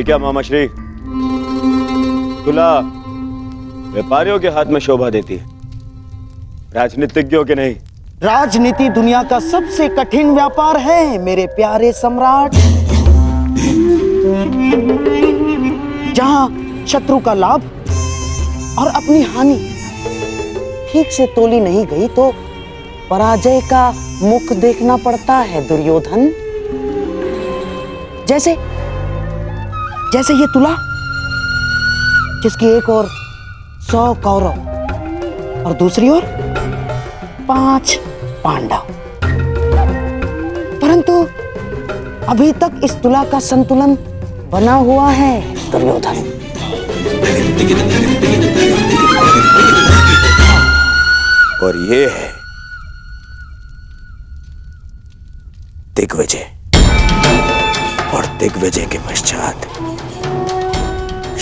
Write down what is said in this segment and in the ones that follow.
ये क्या मामा श्री, तुला व्यापारियों के हाथ में शोभा देती है, राजनीतिज्ञों के नहीं। राजनीति दुनिया का सबसे कठिन व्यापार है मेरे प्यारे सम्राट। जहां शत्रु का लाभ और अपनी हानि ठीक से तोली नहीं गई तो पराजय का मुख देखना पड़ता है दुर्योधन। जैसे जैसे ये तुला, जिसकी एक ओर 100 कौरव और दूसरी ओर 5 पांडव, परंतु अभी तक इस तुला का संतुलन बना हुआ है दुर्योधन। और ये है दिग्विजय, और दिग्विजय के पश्चात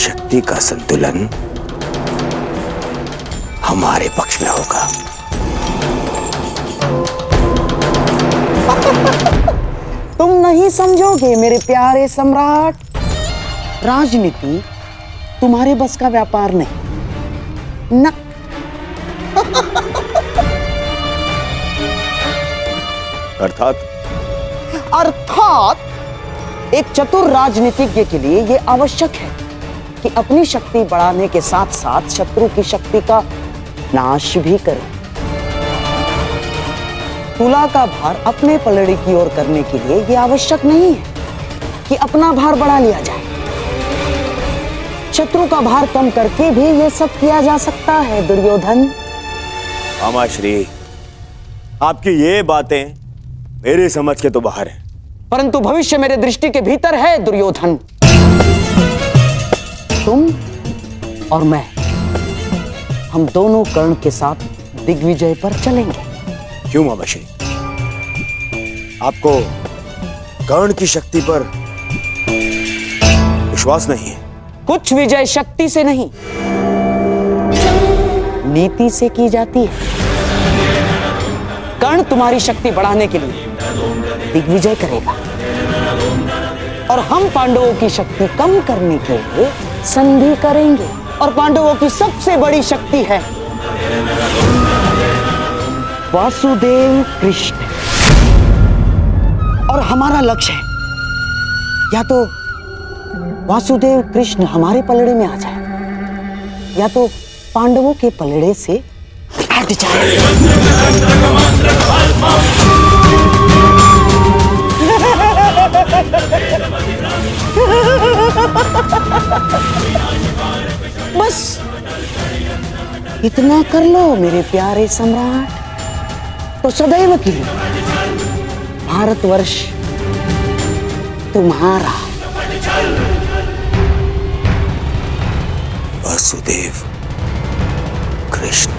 शक्ति का संतुलन हमारे पक्ष में होगा। तुम नहीं समझोगे मेरे प्यारे सम्राट। राजनीति तुम्हारे बस का व्यापार नहीं न। अर्थात एक चतुर राजनीतिज्ञ के लिए यह आवश्यक है कि अपनी शक्ति बढ़ाने के साथ साथ शत्रु की शक्ति का नाश भी करे। तुला का भार अपने पलड़े की ओर करने के लिए यह आवश्यक नहीं है कि अपना भार बढ़ा लिया जाए। शत्रु का भार कम करके भी यह सब किया जा सकता है दुर्योधन। मामा श्री, आपकी ये बातें मेरी समझ के तो बाहर है। परंतु भविष्य मेरे दृष्टि के भीतर है दुर्योधन। तुम और मैं, हम दोनों कर्ण के साथ दिग्विजय पर चलेंगे। क्यों मामा श्री, आपको कर्ण की शक्ति पर विश्वास नहीं है? कुछ विजय शक्ति से नहीं, नीति से की जाती है। कर्ण तुम्हारी शक्ति बढ़ाने के लिए दिग्विजय करेगा और हम पांडवों की शक्ति कम करने के लिए संधि करेंगे। और पांडवों की सबसे बड़ी शक्ति है वासुदेव कृष्ण, और हमारा लक्ष्य है या तो वासुदेव कृष्ण हमारे पलड़े में आ जाए या तो पांडवों के पलड़े से हट जाए। बस इतना कर लो मेरे प्यारे सम्राट, तो सदैव के लिए भारतवर्ष तुम्हारा। वासुदेव कृष्ण।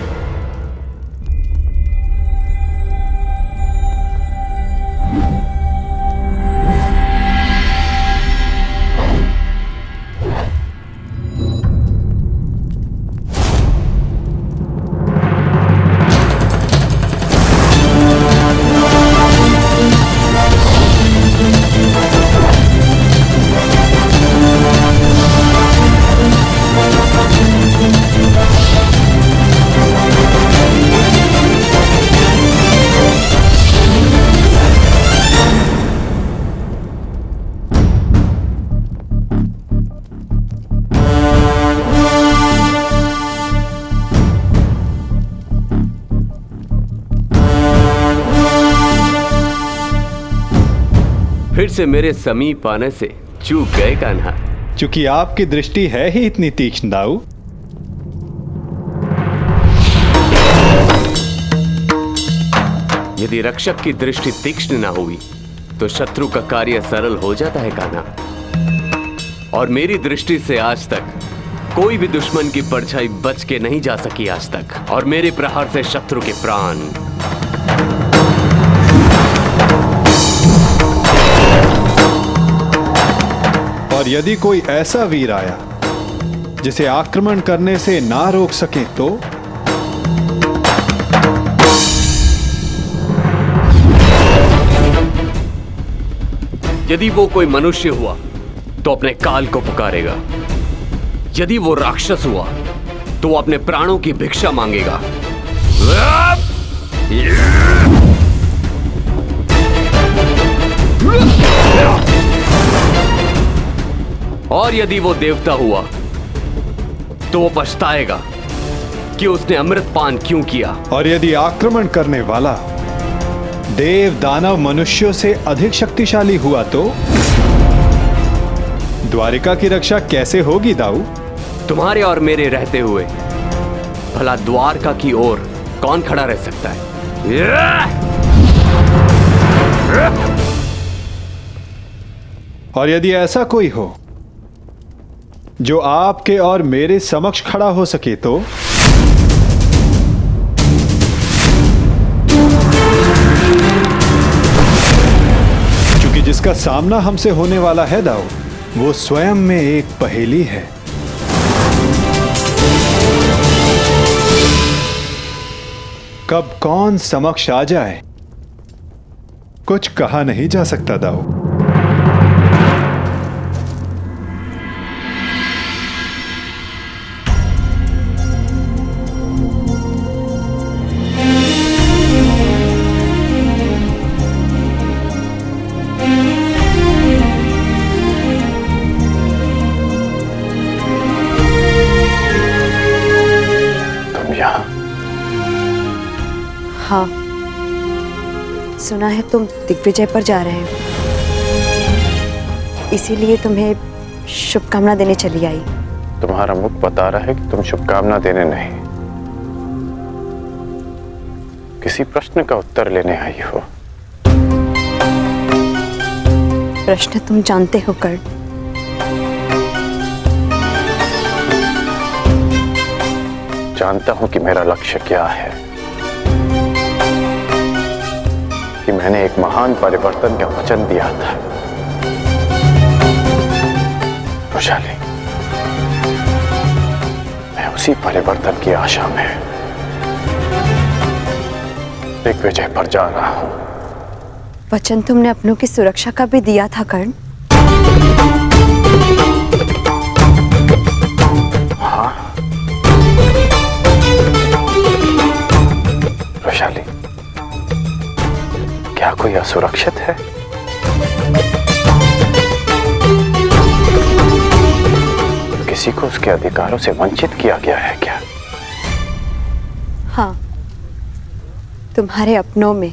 फिर से मेरे समीप आने से चूक गए कान्हा। चूंकि आपकी दृष्टि है ही इतनी तीक्ष्ण दाऊ। यदि रक्षक की दृष्टि तीक्ष्ण ना हुई तो शत्रु का कार्य सरल हो जाता है कान्हा। और मेरी दृष्टि से आज तक कोई भी दुश्मन की परछाई बच के नहीं जा सकी आज तक, और मेरे प्रहार से शत्रु के प्राण। और यदि कोई ऐसा वीर आया जिसे आक्रमण करने से ना रोक सके तो यदि वो कोई मनुष्य हुआ तो अपने काल को पुकारेगा। यदि वो राक्षस हुआ तो वो अपने प्राणों की भिक्षा मांगेगा। और यदि वो देवता हुआ तो वो पछताएगा कि उसने अमृत पान क्यों किया। और यदि आक्रमण करने वाला देव दानव मनुष्यों से अधिक शक्तिशाली हुआ तो द्वारिका की रक्षा कैसे होगी दाऊ? तुम्हारे और मेरे रहते हुए भला द्वारका की ओर कौन खड़ा रह सकता है? और यदि ऐसा कोई हो जो आपके और मेरे समक्ष खड़ा हो सके तो? क्योंकि जिसका सामना हमसे होने वाला है दाऊ, वो स्वयं में एक पहेली है। कब कौन समक्ष आ जाए कुछ कहा नहीं जा सकता दाऊ। हाँ, सुना है तुम दिग्विजय पर जा रहे हो, इसीलिए तुम्हें शुभकामना देने चली आई। तुम्हारा मुख बता रहा है कि तुम शुभकामना देने नहीं, किसी प्रश्न का उत्तर लेने आई हो। प्रश्न तुम जानते हो कर्ण। जानता हूं कि मेरा लक्ष्य क्या है, कि मैंने एक महान परिवर्तन का वचन दिया था। वैशाली, मैं उसी परिवर्तन की आशा में दिग्विजय पर जा रहा हूं। वचन तुमने अपनों की सुरक्षा का भी दिया था कर्ण। हाँ वैशाली, क्या कोई असुरक्षित है? किसी को उसके अधिकारों से वंचित किया गया है क्या? हाँ, तुम्हारे अपनों में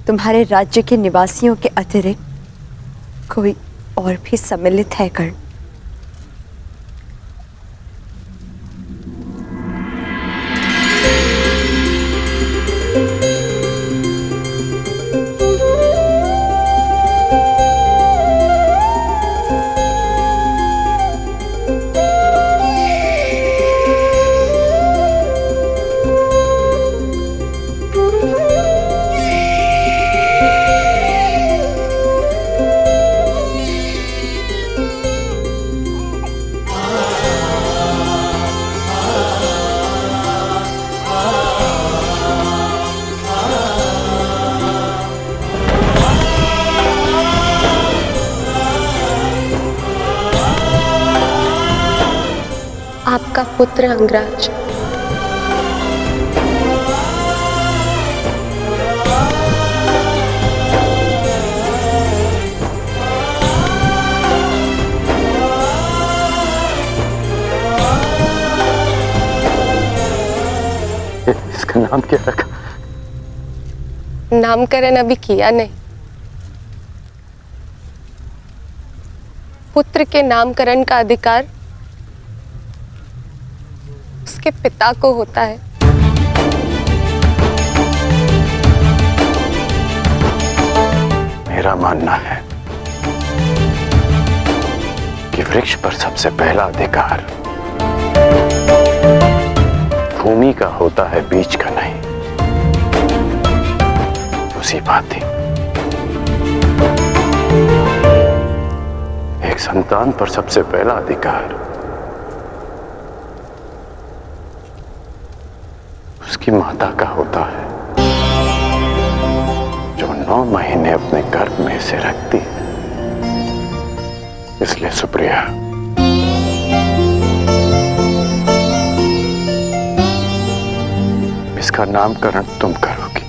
तुम्हारे राज्य के निवासियों के अतिरिक्त कोई और भी सम्मिलित है कर्ण। आपका पुत्र अंगराज। इसका नाम क्या रखा? नामकरण अभी किया नहीं। पुत्र के नामकरण का अधिकार उसके पिता को होता है। मेरा मानना है कि वृक्ष पर सबसे पहला अधिकार भूमि का होता है, बीज का नहीं। उसी बात ही एक संतान पर सबसे पहला अधिकार उसकी माता का होता है, जो 9 महीने अपने गर्भ में से रखती है। इसलिए सुप्रिया, इसका नामकरण तुम करोगी।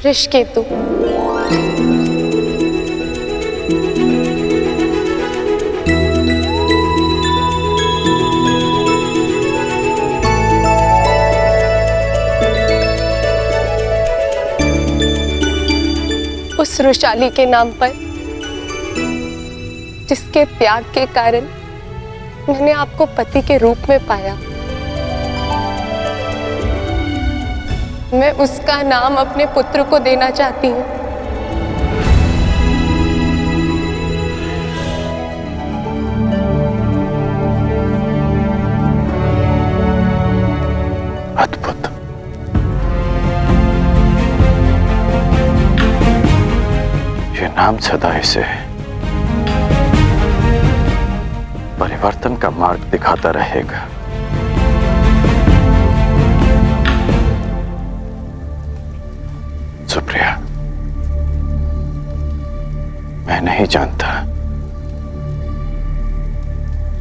ऋषिकेतु। उस रुशाली के नाम पर जिसके त्याग के कारण मैंने आपको पति के रूप में पाया, मैं उसका नाम अपने पुत्र को देना चाहती हूँ। अद्भुत। ये नाम सदा इसे परिवर्तन का मार्ग दिखाता रहेगा। सुप्रिया, मैं नहीं जानता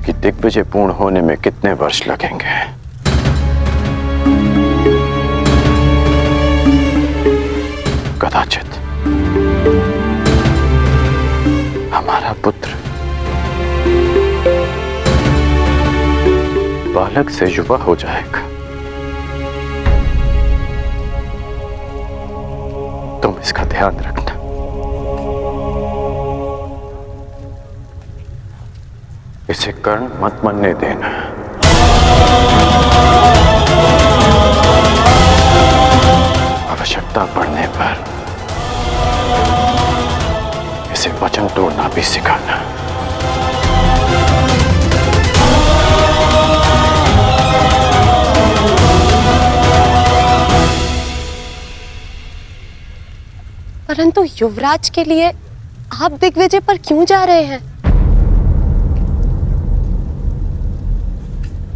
कि दिग्विजय पूर्ण होने में कितने वर्ष लगेंगे। कदाचित हमारा पुत्र बालक से युवा हो जाएगा। तुम इसका ध्यान रखना। इसे कर्ण मत मनने देना। आवश्यकता पड़ने पर इसे वचन तोड़ना भी सिखाना। परंतु युवराज के लिए आप दिग्विजय पर क्यों जा रहे हैं?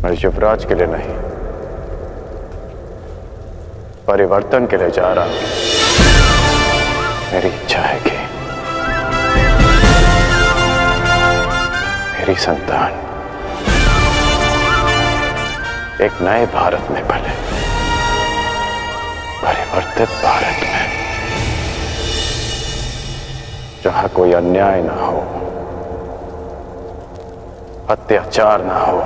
मैं युवराज के लिए नहीं, परिवर्तन के लिए जा रहा हूं। मेरी इच्छा है कि मेरी संतान एक नए भारत में पले, परिवर्तित भारत में, जहां कोई अन्याय ना हो, अत्याचार ना हो,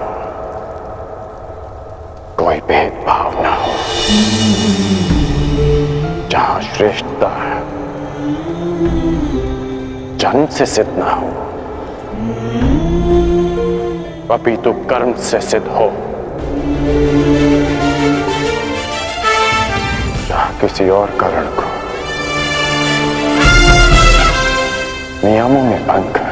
कोई भेदभाव ना हो, जहां श्रेष्ठता जन्म से सिद्ध ना हो, अपितु कर्म से सिद्ध हो, जहां किसी और कारण को नियमों में भंग कर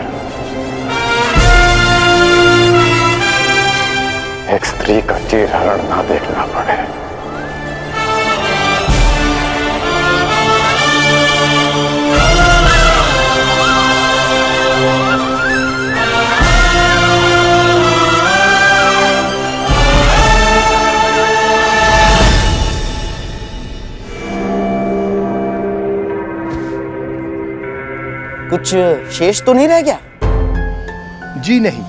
एक स्त्री का चीरहरण ना देखना पड़े। कुछ शेष तो नहीं रह गया? जी नहीं।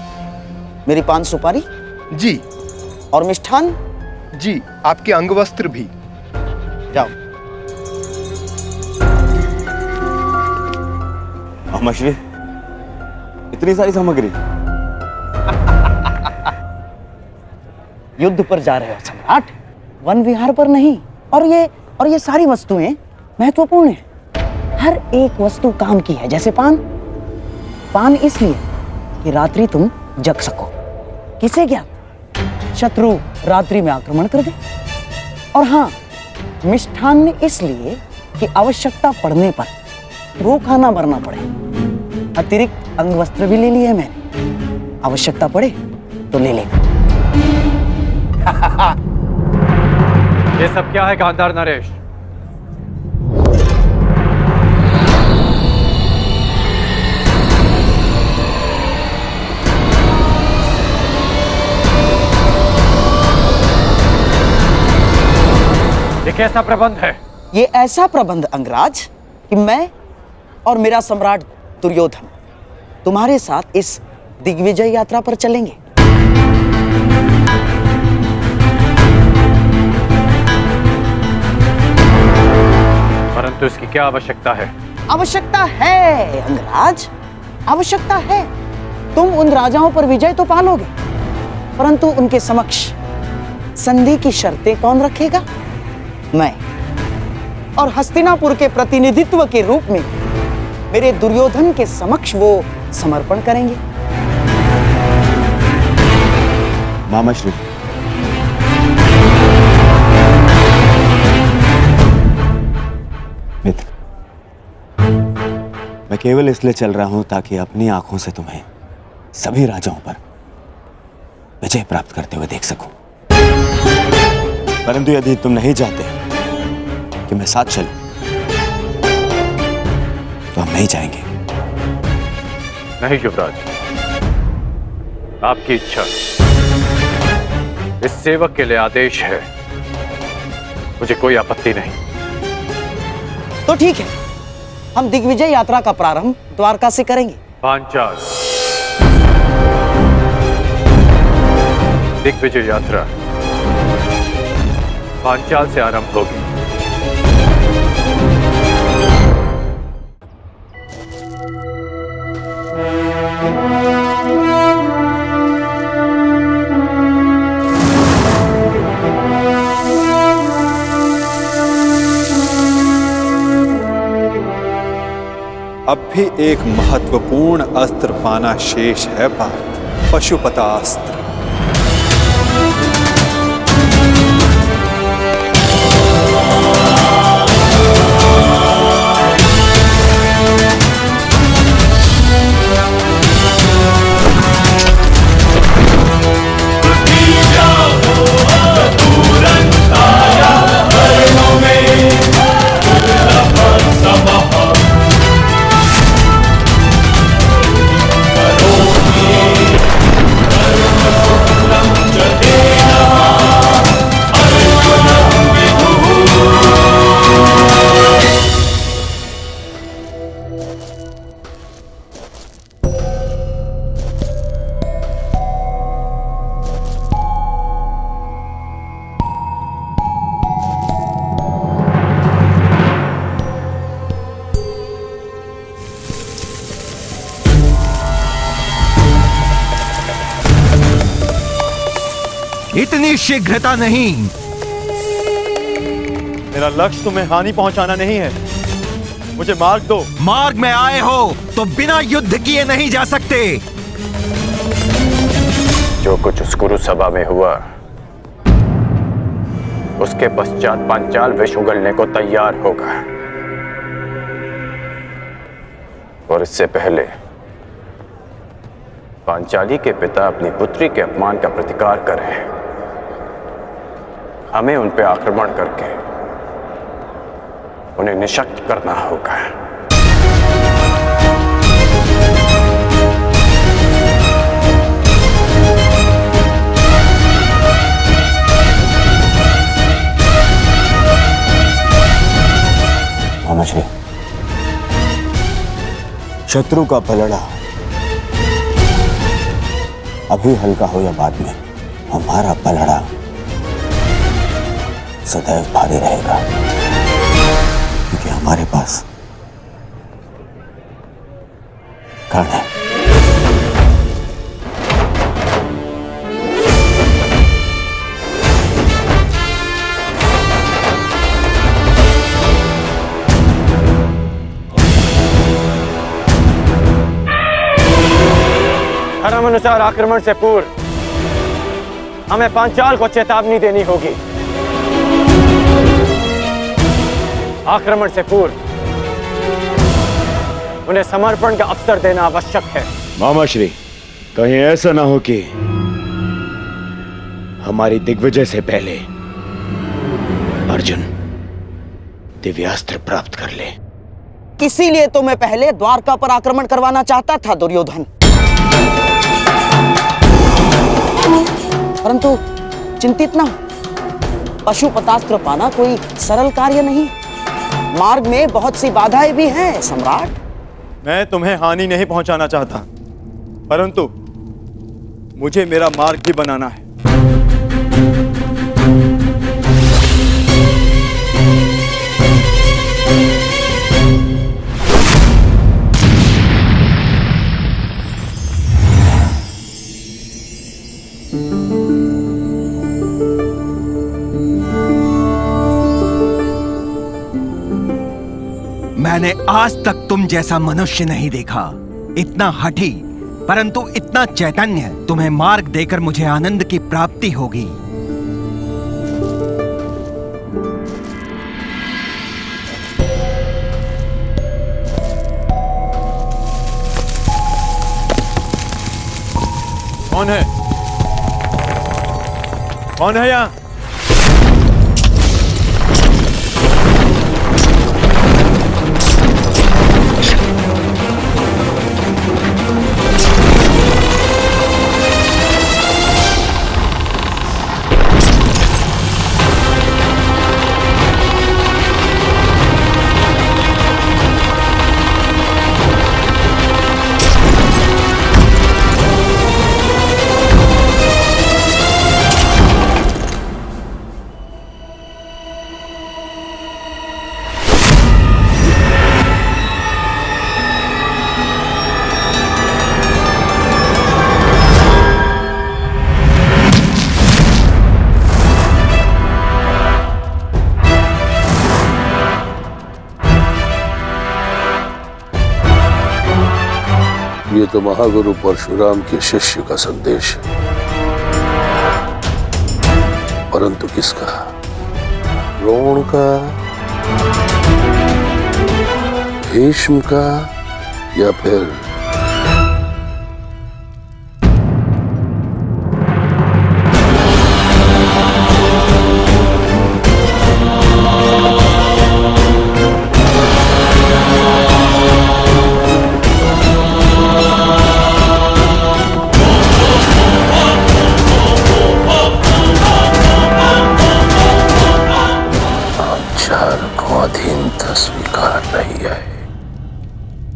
मेरी पान सुपारी जी। और मिष्ठान? जी, आपके अंगवस्त्र भी। जाओ। अमश्री, इतनी सारी सामग्री? युद्ध पर जा रहे हो सम्राट, वन विहार पर नहीं। और ये सारी वस्तुएं महत्वपूर्ण हैं। हर एक वस्तु काम की है। जैसे पान इसलिए कि रात्रि तुम जग सको। किसे क्या शत्रु रात्रि में आक्रमण कर दे। और हाँ, मिष्ठान इसलिए कि आवश्यकता पड़ने पर भूखा ना मरना पड़े। अतिरिक्त अंगवस्त्र भी ले लिए मैंने, आवश्यकता पड़े तो ले लेगा। ये सब क्या है गांधार नरेश? ये कैसा प्रबंध है? ये ऐसा प्रबंध अंगराज कि मैं और मेरा सम्राट दुर्योधन तुम्हारे साथ इस दिग्विजय यात्रा पर चलेंगे। परंतु इसकी क्या आवश्यकता है? आवश्यकता है अंगराज, आवश्यकता है। तुम उन राजाओं पर विजय तो पालोगे, परंतु उनके समक्ष संधि की शर्तें कौन रखेगा? मैं। और हस्तिनापुर के प्रतिनिधित्व के रूप में मेरे दुर्योधन के समक्ष वो समर्पण करेंगे। मामाश्री, मित्र, मैं केवल इसलिए चल रहा हूं ताकि अपनी आंखों से तुम्हें सभी राजाओं पर विजय प्राप्त करते हुए देख सकूं। परंतु यदि तुम नहीं चाहते कि मैं साथ चलूं, तो हम नहीं जाएंगे। नहीं युवराज, आपकी इच्छा, इस सेवक के लिए आदेश है, मुझे कोई आपत्ति नहीं। तो ठीक है, हम दिग्विजय यात्रा का प्रारंभ द्वारका से करेंगे। पांचाल दिग्विजय यात्रा पांचाल से आरंभ होगी। अब भी एक महत्वपूर्ण अस्त्र पाना शेष है पार्थ, पशुपतास्त्र। इतनी शीघ्रता नहीं। मेरा लक्ष्य तुम्हें हानि पहुंचाना नहीं है, मुझे मार्ग दो। मार्ग में आए हो तो बिना युद्ध किए नहीं जा सकते। जो कुछ उस कुरु सभा में हुआ, उसके पश्चात पांचाल विष उगलने को तैयार होगा, और इससे पहले पांचाली के पिता अपनी पुत्री के अपमान का प्रतिकार करें। हमें उन पे आक्रमण करके उन्हें निशक्त करना होगा। मामाश्री, शत्रु का पलड़ा अभी हल्का हो या बाद में, हमारा पलड़ा सदैव भारी रहेगा, क्योंकि हमारे पास कर्ण है। धर्म अनुसार आक्रमण से पूर्व हमें पांचाल को चेतावनी देनी होगी। आक्रमण से पूर्व उन्हें समर्पण का अवसर देना आवश्यक है। मामाश्री, कहीं ऐसा ना हो कि हमारी दिग्विजय से पहले अर्जुन दिव्यास्त्र प्राप्त कर ले। इसीलिए तो मैं पहले द्वारका पर आक्रमण करवाना चाहता था दुर्योधन, परंतु चिंतित ना हो, पशुपतास्त्र पाना कोई सरल कार्य नहीं। मार्ग में बहुत सी बाधाएं भी हैं सम्राट। मैं तुम्हें हानि नहीं पहुंचाना चाहता, परंतु मुझे मेरा मार्ग भी बनाना है। मैंने आज तक तुम जैसा मनुष्य नहीं देखा, इतना हठी परंतु इतना चैतन्य। तुम्हें मार्ग देकर मुझे आनंद की प्राप्ति होगी। कौन है? कौन है यहाँ? ये तो महागुरु परशुराम के शिष्य का संदेश है, परंतु किसका? द्रोण का, भीष्म का, या फिर स्वीकार नहीं है।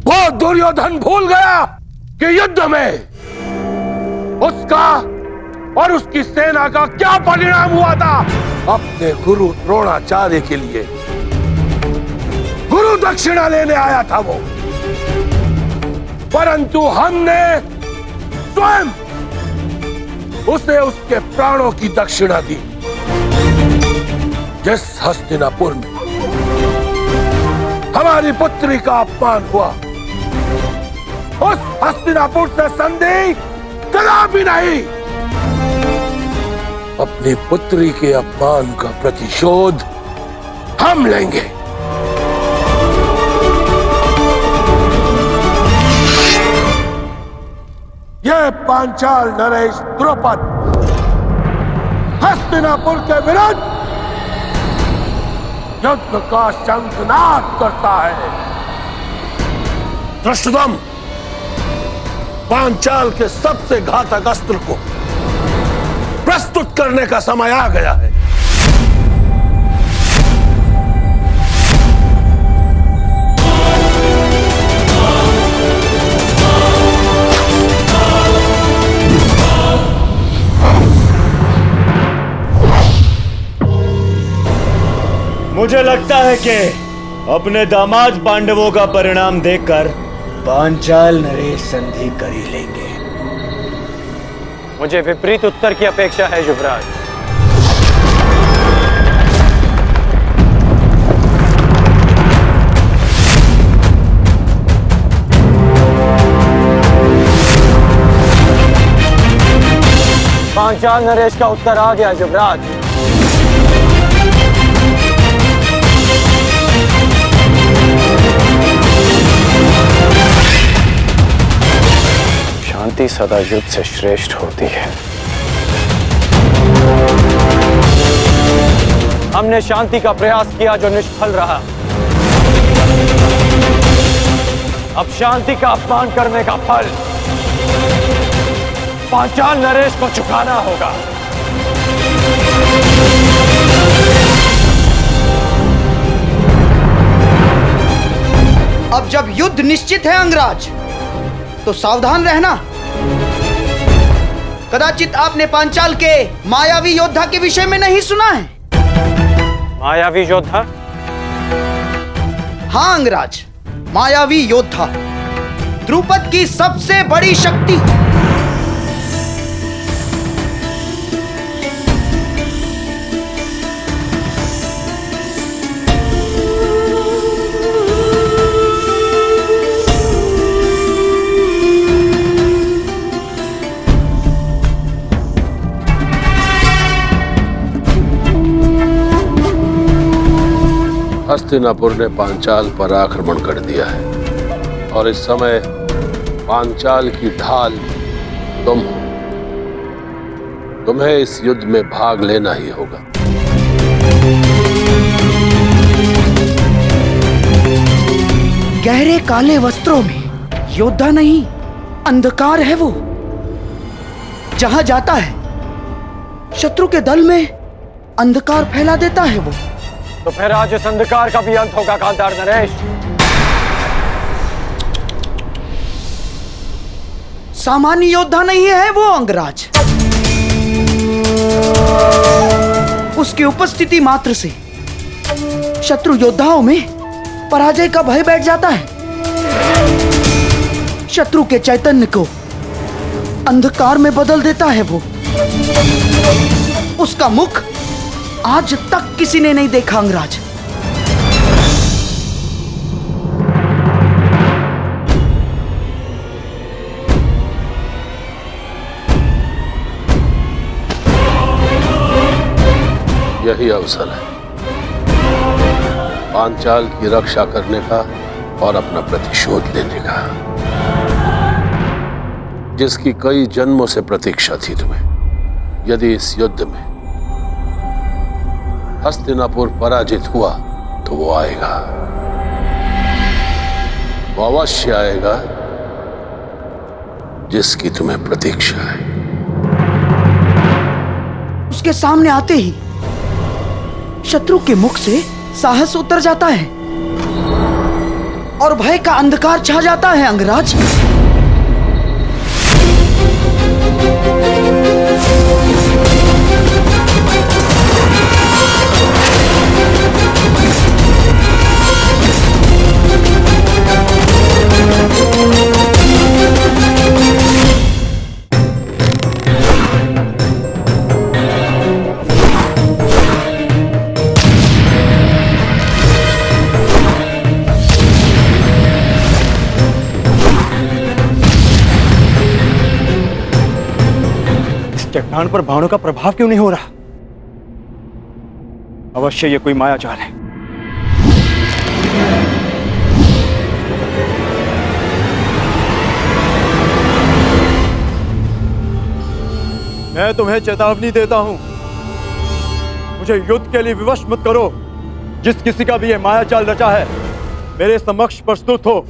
वो दुर्योधन भूल गया कि युद्ध में उसका और उसकी सेना का क्या परिणाम हुआ था। अपने गुरु द्रोणाचार्य के लिए गुरु दक्षिणा लेने आया था वो, परंतु हमने स्वयं उसे उसके प्राणों की दक्षिणा दी। जिस हस्तिनापुर में हमारी पुत्री का अपमान हुआ, उस हस्तिनापुर से संधि कदापि नहीं। अपनी पुत्री के अपमान का प्रतिशोध हम लेंगे। यह पांचाल नरेश द्रुपद हस्तिनापुर के विरुद्ध युद्ध का शंखनाद करता है। धृष्टद्युम्न, पांचाल के सबसे घातक अस्त्र को प्रस्तुत करने का समय आ गया है। मुझे लगता है कि अपने दामाद पांडवों का परिणाम देखकर पांचाल नरेश संधि कर ही लेंगे। मुझे विपरीत उत्तर की अपेक्षा है युवराज। पांचाल नरेश का उत्तर आ गया युवराज। शांति सदा युद्ध से श्रेष्ठ होती है। हमने शांति का प्रयास किया जो निष्फल रहा। अब शांति का अपमान करने का फल पांचाल नरेश को चुकाना होगा। अब जब युद्ध निश्चित है अंगराज, तो सावधान रहना। कदाचित आपने पांचाल के मायावी योद्धा के विषय में नहीं सुना है। मायावी योद्धा? हाँ अंगराज, मायावी योद्धा, द्रुपद की सबसे बड़ी शक्ति। हस्तिनापुर ने पांचाल पर आक्रमण कर दिया है और इस समय पांचाल की ढाल तुम हो। तुम्हें इस युद्ध में भाग लेना ही होगा। गहरे काले वस्त्रों में योद्धा नहीं, अंधकार है वो। जहां जाता है शत्रु के दल में अंधकार फैला देता है वो। तो फिर आज इस अंधकार का भी अंत होगा गांधार नरेश। सामान्य योद्धा नहीं है वो अंगराज। उसकी उपस्थिति मात्र से शत्रु योद्धाओं में पराजय का भय बैठ जाता है। शत्रु के चैतन्य को अंधकार में बदल देता है वो। उसका मुख आज तक किसी ने नहीं देखा अंगराज। यही अवसर है पांचाल की रक्षा करने का और अपना प्रतिशोध लेने का, जिसकी कई जन्मों से प्रतीक्षा थी तुम्हें। यदि इस युद्ध में हस्तिनापुर पराजित हुआ तो वो आएगा, वो अवश्य आएगा जिसकी तुम्हें प्रतीक्षा है। उसके सामने आते ही शत्रु के मुख से साहस उतर जाता है और भय का अंधकार छा जाता है अंगराज। चट्टान पर बाणों का प्रभाव क्यों नहीं हो रहा? अवश्य ये कोई माया जाल है। मैं तुम्हें चेतावनी देता हूं, मुझे युद्ध के लिए विवश मत करो। जिस किसी का भी ये माया जाल रचा है मेरे समक्ष प्रस्तुत हो।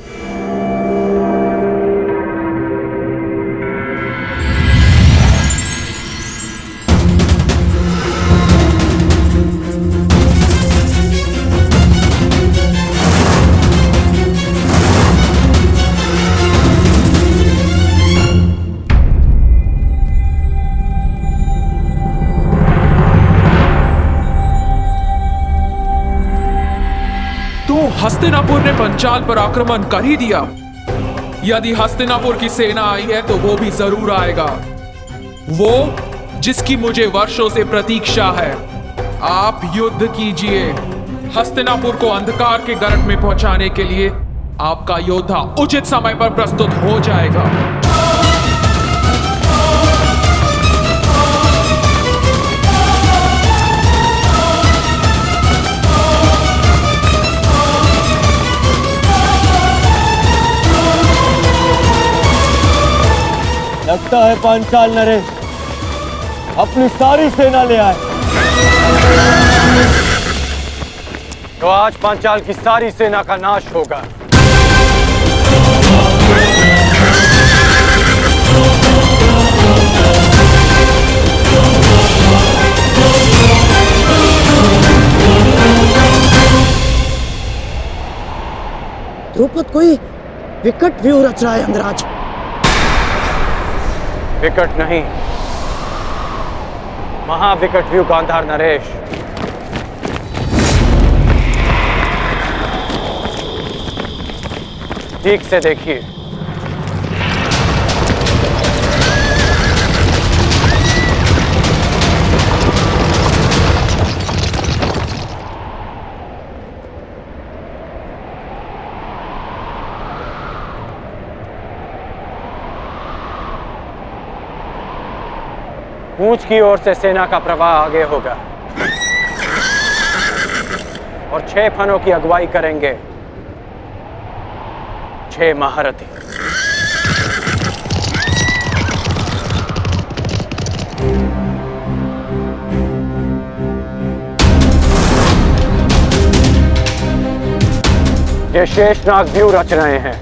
हस्तिनापुर ने पंचाल पर आक्रमण कर ही दिया। यदि हस्तिनापुर की सेना आई है तो वो भी जरूर आएगा, वो जिसकी मुझे वर्षों से प्रतीक्षा है। आप युद्ध कीजिए। हस्तिनापुर को अंधकार के गर्त में पहुंचाने के लिए आपका योद्धा उचित समय पर प्रस्तुत हो जाएगा। लगता है पांचाल नरेश अपनी सारी सेना ले आए। तो आज पांचाल की सारी सेना का नाश होगा। द्रुपद कोई विकट व्यू रच रहा है अंगराज। विकट नहीं, महाविकट व्यू गांधार नरेश। ठीक से देखिए। पूंछ की ओर से सेना का प्रवाह आगे होगा और 6 फनों की अगुवाई करेंगे 6 महारथी। ये शेषनाग व्यू रच रहे हैं।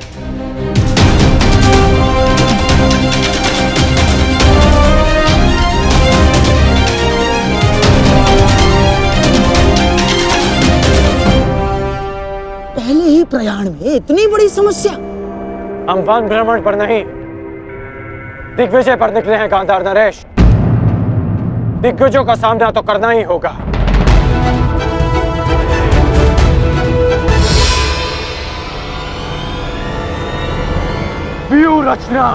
पहले ही प्रयाण में इतनी बड़ी समस्या। हम वन भ्रमण पर नहीं, दिग्विजय पर निकले हैं गांधार नरेश। दिग्विजयों का सामना तो करना ही होगा। व्यू रचना।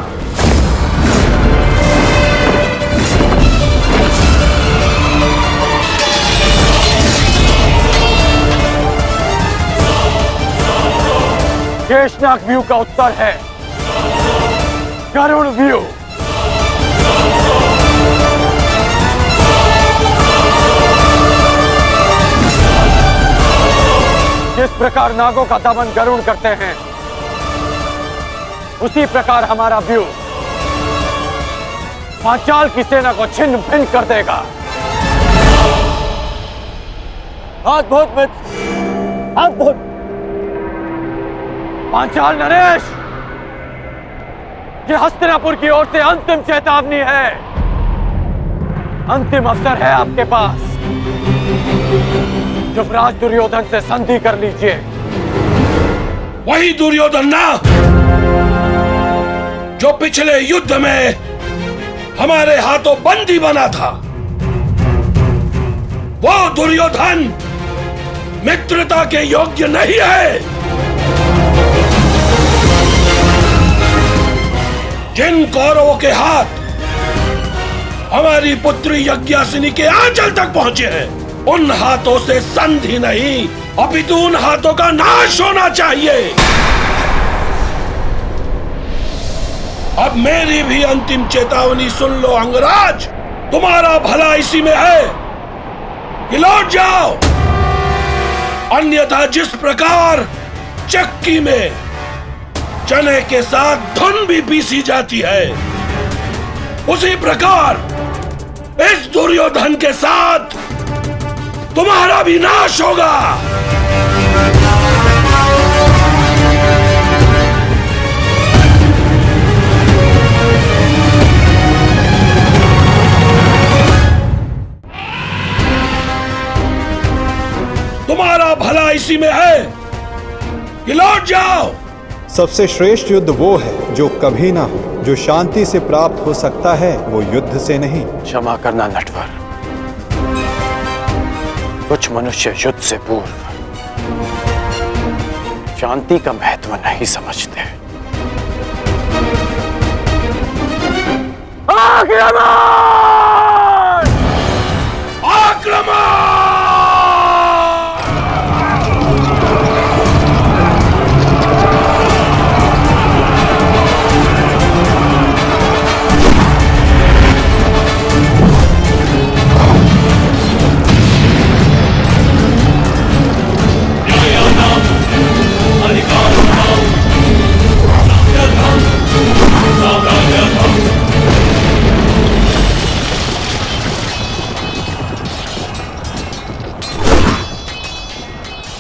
शेषनाग व्यू का उत्तर है गरुड़ व्यू। जिस प्रकार नागों का दमन गरुड़ करते हैं, उसी प्रकार हमारा व्यू पांचाल की सेना को छिन्न भिन्न कर देगा। अद्भुत मित्र, अद्भुत। पांचाल नरेश, ये हस्तिनापुर की ओर से अंतिम चेतावनी है। अंतिम अवसर है आपके पास। युवराज दुर्योधन से संधि कर लीजिए। वही दुर्योधन ना जो पिछले युद्ध में हमारे हाथों बंदी बना था। वो दुर्योधन मित्रता के योग्य नहीं है। जिन कौरवों के हाथ हमारी पुत्री यज्ञासिनी के आंचल तक पहुंचे हैं, उन हाथों से संधि नहीं, अपितु उन हाथों का नाश होना चाहिए। अब मेरी भी अंतिम चेतावनी सुन लो अंगराज। तुम्हारा भला इसी में है कि लौट जाओ, अन्यथा जिस प्रकार चक्की में चने के साथ धुन भी पीसी जाती है, उसी प्रकार इस दुर्योधन के साथ तुम्हारा भी नाश होगा। तुम्हारा भला इसी में है कि लौट जाओ। सबसे श्रेष्ठ युद्ध वो है जो कभी ना हो। जो शांति से प्राप्त हो सकता है वो युद्ध से नहीं। क्षमा करना नटवर, कुछ मनुष्य युद्ध से पूर्व शांति का महत्व नहीं समझते। आक्रमण! आक्रमण!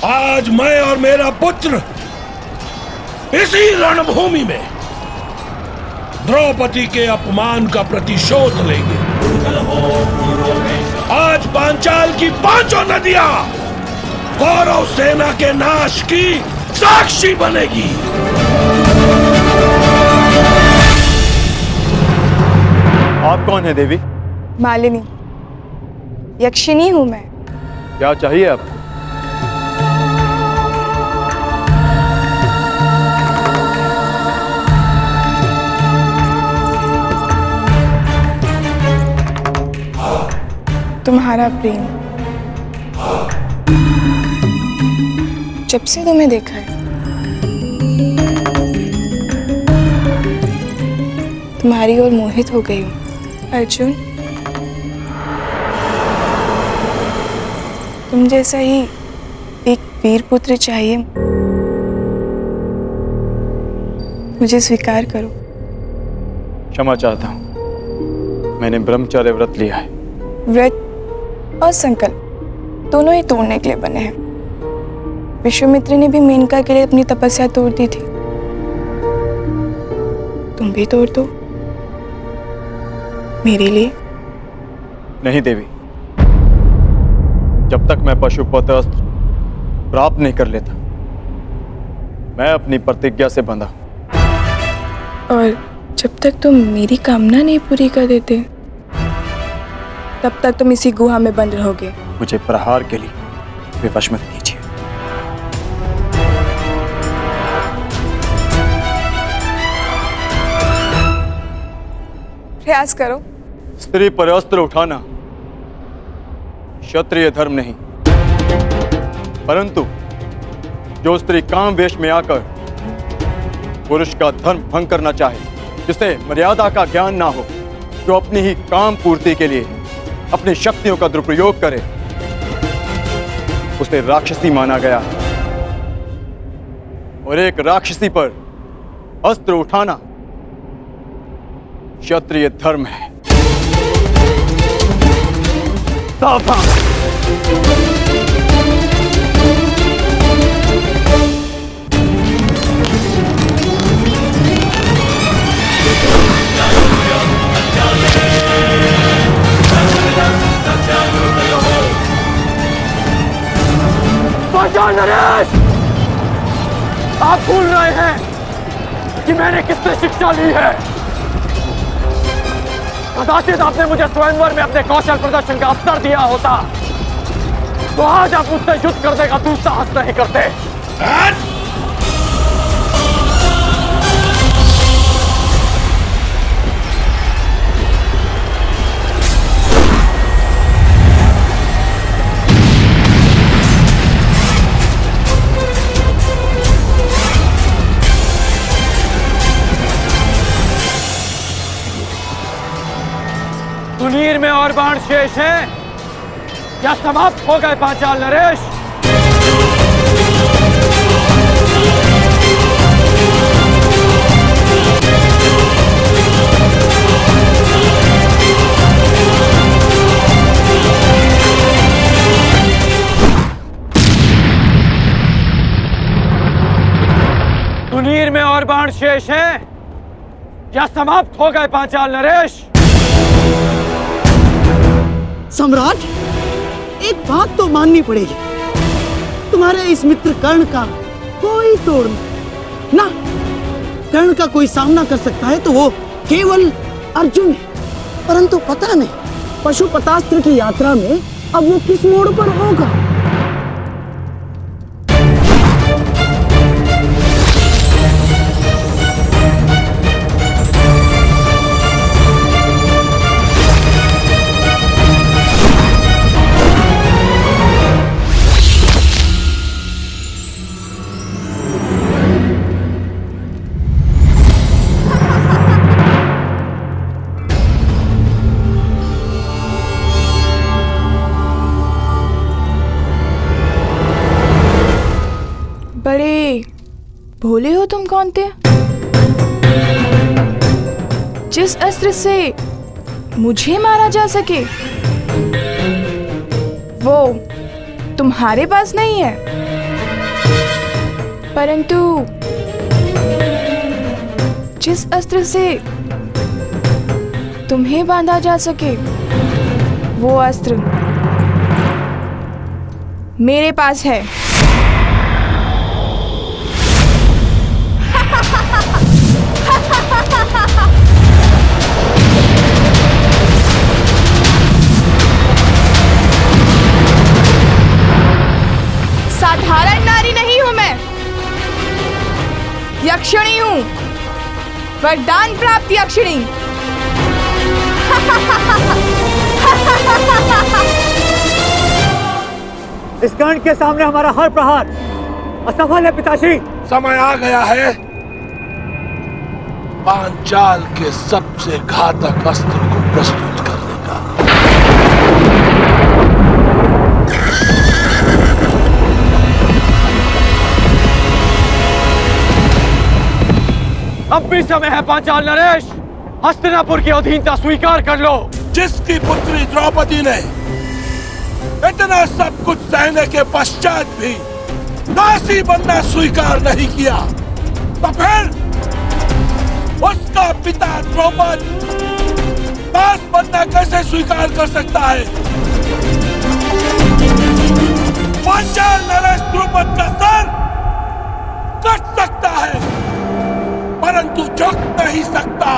आज मैं और मेरा पुत्र इसी रणभूमि में द्रौपदी के अपमान का प्रतिशोध लेंगे। आज पांचाल की 5 नदियां कौरव सेना के नाश की साक्षी बनेगी। आप कौन है देवी? मालिनी, यक्षिणी हूं मैं। क्या चाहिए आपको? तुम्हारा प्रेम, जब से तुम्हें देखा है तुम्हारी ओर मोहित हो गई हूँ। अर्जुन, तुम जैसा ही एक वीर पुत्र चाहिए, मुझे स्वीकार करो। क्षमा चाहता हूँ, मैंने ब्रह्मचर्य व्रत लिया है। व्रत और संकल्प दोनों ही तोड़ने के लिए बने हैं। विश्वामित्र ने भी मेनका के लिए अपनी तपस्या तोड़ दी थी, तुम भी तोड़ दो मेरे लिए। नहीं देवी, जब तक मैं पशुपत अस्त्र प्राप्त नहीं कर लेता, मैं अपनी प्रतिज्ञा से बंधा हूं। और जब तक तुम मेरी कामना नहीं पूरी कर देते, तब तक तुम इसी गुहा में बंद रहोगे। मुझे प्रहार के लिए विवश मत कीजिए। प्रयास करो। स्त्री पर अस्त्र उठाना क्षत्रिय धर्म नहीं, परंतु जो स्त्री काम वेश में आकर पुरुष का धर्म भंग करना चाहे, जिसे मर्यादा का ज्ञान ना हो, जो अपनी ही काम पूर्ति के लिए अपनी शक्तियों का दुरुपयोग करे, उसे राक्षसी माना गया। और एक राक्षसी पर अस्त्र उठाना क्षत्रिय धर्म है। सावधान! नरेश, आप भूल रहे हैं कि मैंने किससे शिक्षा ली है। कदाचित आपने मुझे स्वयंवर में अपने कौशल प्रदर्शन का अवसर दिया होता, तो आज आप मुझसे युद्ध करने का दुस्साहस नहीं करते। सुनीर में और बाण शेष हैं या समाप्त हो गए पांचाल नरेश? सुनीर में और बाण शेष हैं या समाप्त हो गए पांचाल नरेश? सम्राट, एक बात तो माननी पड़ेगी, तुम्हारे इस मित्र कर्ण का कोई तोड़ नहीं ना। कर्ण का कोई सामना कर सकता है तो वो केवल अर्जुन है, परंतु पता नहीं पशुपतास्त्र की यात्रा में अब वो किस मोड़ पर होगा। बड़े भोले हो तुम कौनते। जिस अस्त्र से मुझे मारा जा सके वो तुम्हारे पास नहीं है, परंतु जिस अस्त्र से तुम्हें बांधा जा सके वो अस्त्र मेरे पास है। वरदान प्राप्ति अक्षिणी। इस गण के सामने हमारा हर प्रहार असफल है पिताश्री। समय आ गया है पांचाल के सबसे घातक अस्त्र को प्रस्तुत करने का। अब भी समय है पांचाल नरेश, हस्तिनापुर की अधीनता स्वीकार कर लो। जिसकी पुत्री द्रौपदी ने इतना सब कुछ सहने के पश्चात भी दासी बनना स्वीकार नहीं किया, तो फिर उसका पिता द्रौपद दास बनना कैसे स्वीकार कर सकता है? पांचाल नरेश द्रौपद का सर कट सकता है परंतु झुक नहीं सकता।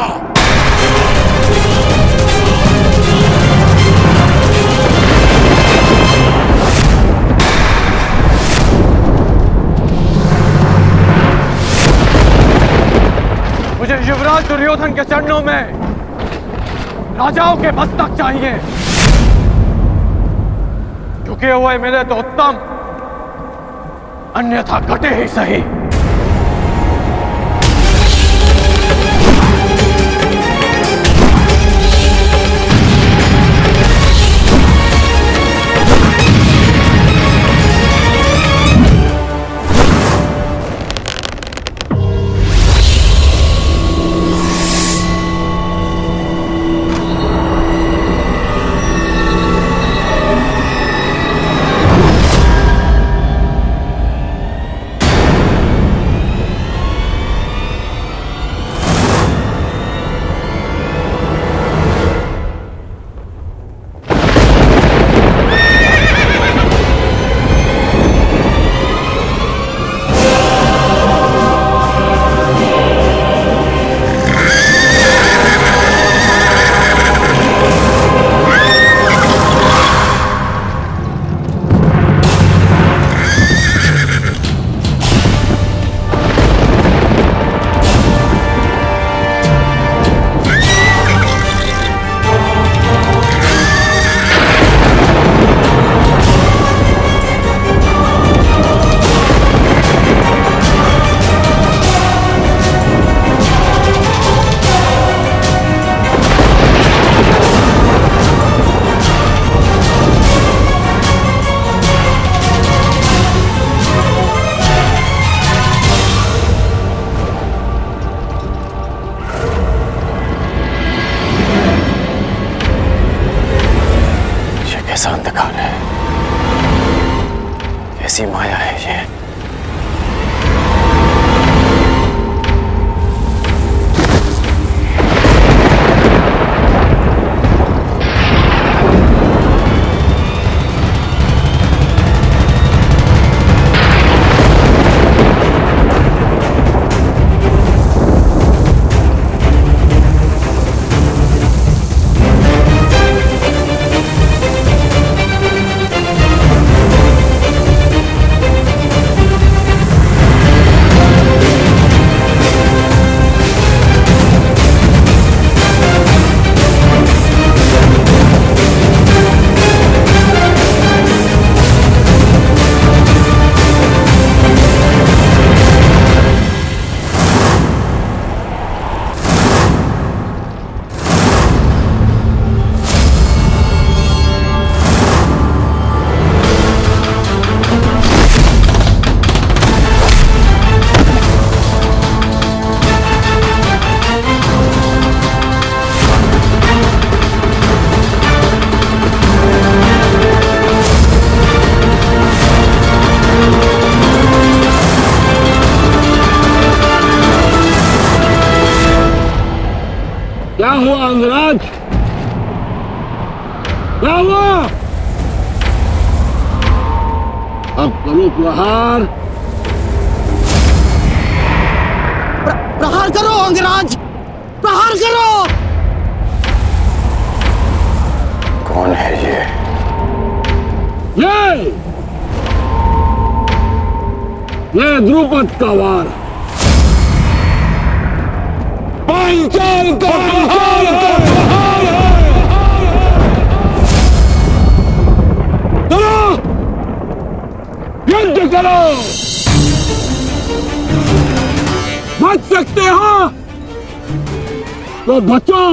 मुझे युवराज दुर्योधन के चरणों में राजाओं के मस्तक चाहिए। झुके हुए मिले तो उत्तम, अन्यथा कटे ही सही। कैसा अंधकार है, कैसी माया है ये। क्या हुआ अंगराज? क्या हुआ? अब करो प्रहार। प्रहार करो अंगराज, प्रहार करो। कौन है ये? ये द्रुपद का वार पांचाल का महान है। चलो युद्ध करो। बच सकते हो तो बचो।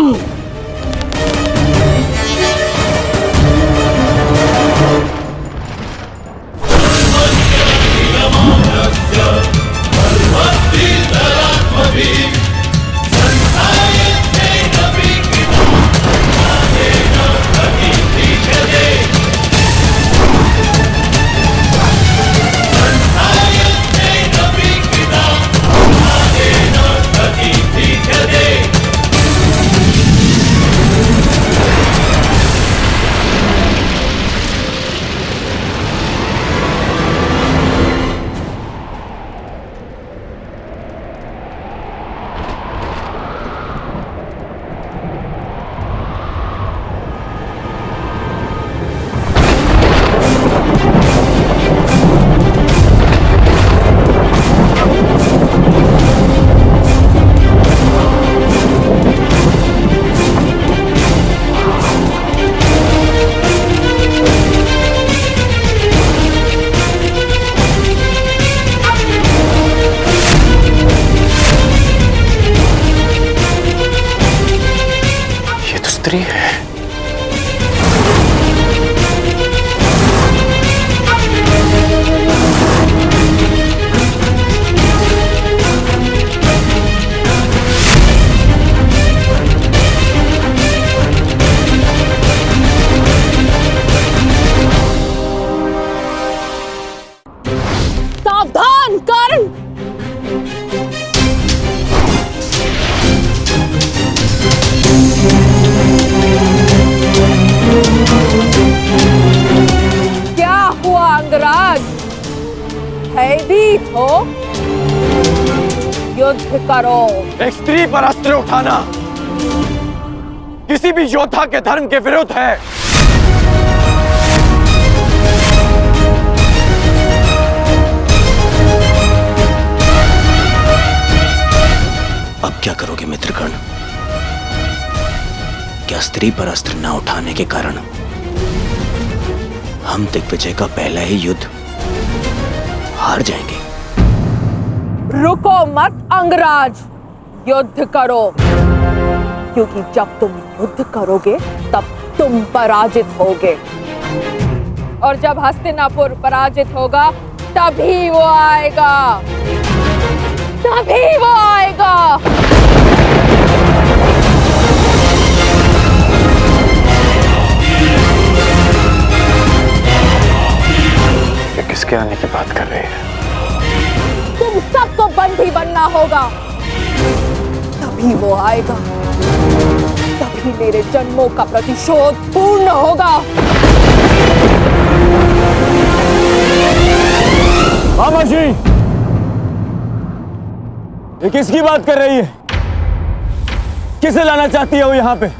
स्त्री है। सावधान कर्ण। क्या हुआ अंगराज? भयभीत हो? युद्ध करो। एक स्त्री पर अस्त्र उठाना किसी भी योद्धा के धर्म के विरुद्ध है। अब क्या करोगे मित्रगण? क्या स्त्री पर अस्त्र न उठाने के कारण हम दिग्विजय का पहला ही युद्ध हार जाएंगे? रुको मत अंगराज, युद्ध करो, क्योंकि जब तुम युद्ध करोगे तब तुम पराजित होगे, और जब हस्तिनापुर पराजित होगा तभी वो आएगा, तभी वो आएगा। किसके आने की बात कर रहे हैं? तुम सबको बंदी बनना होगा, तभी वो आएगा, तभी मेरे जन्मों का प्रतिशोध पूर्ण होगा। मामा जी, ये किसकी बात कर रही है? किसे लाना चाहती है वो यहाँ पे?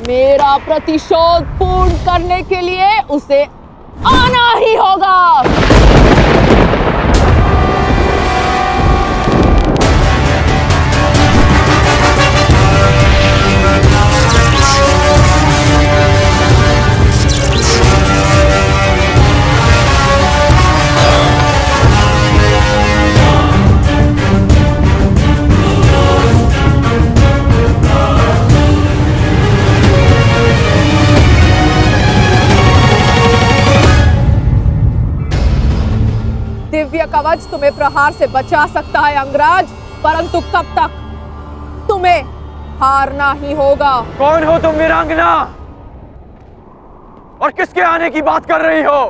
मेरा प्रतिशोध पूर्ण करने के लिए उसे आना ही होगा। दिव्य कवच तुम्हें प्रहार से बचा सकता है अंगराज, परंतु कब तक? तुम्हें हारना ही होगा। कौन हो तुम वीरांगना? और किसके आने की बात कर रही हो?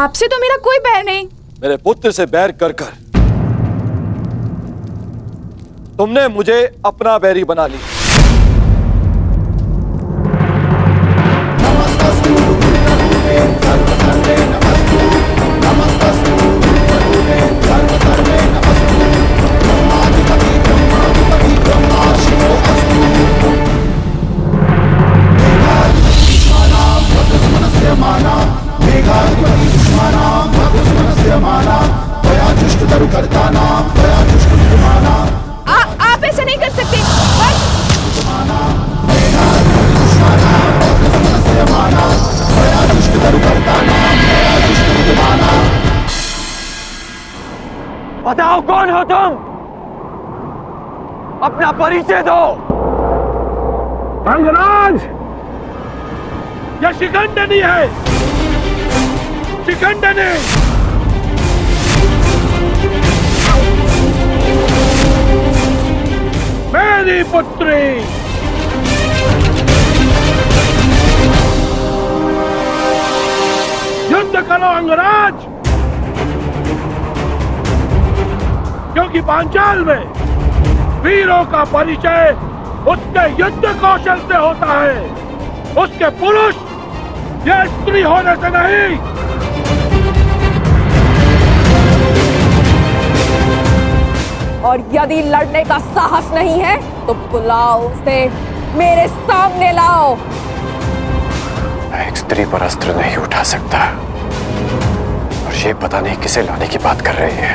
आपसे तो मेरा कोई बैर नहीं। मेरे पुत्र से बैर कर कर तुमने मुझे अपना बैरी बना लिया। आप ऐसा नहीं कर सकते। बताओ कौन हो तुम? अपना परिचय दो। अंगराज, यह शिखंडनी है, शिखंडनी। मेरी पुत्री युद्ध करो अंगराज, क्योंकि पांचाल में वीरों का परिचय उसके युद्ध कौशल से होता है, उसके पुरुष या स्त्री होने से नहीं। और यदि लड़ने का साहस नहीं है तो बुलाओ उसे, मेरे सामने लाओ। मैं एक स्त्री पर अस्त्र नहीं उठा सकता, और ये पता नहीं किसे लाने की बात कर रही है।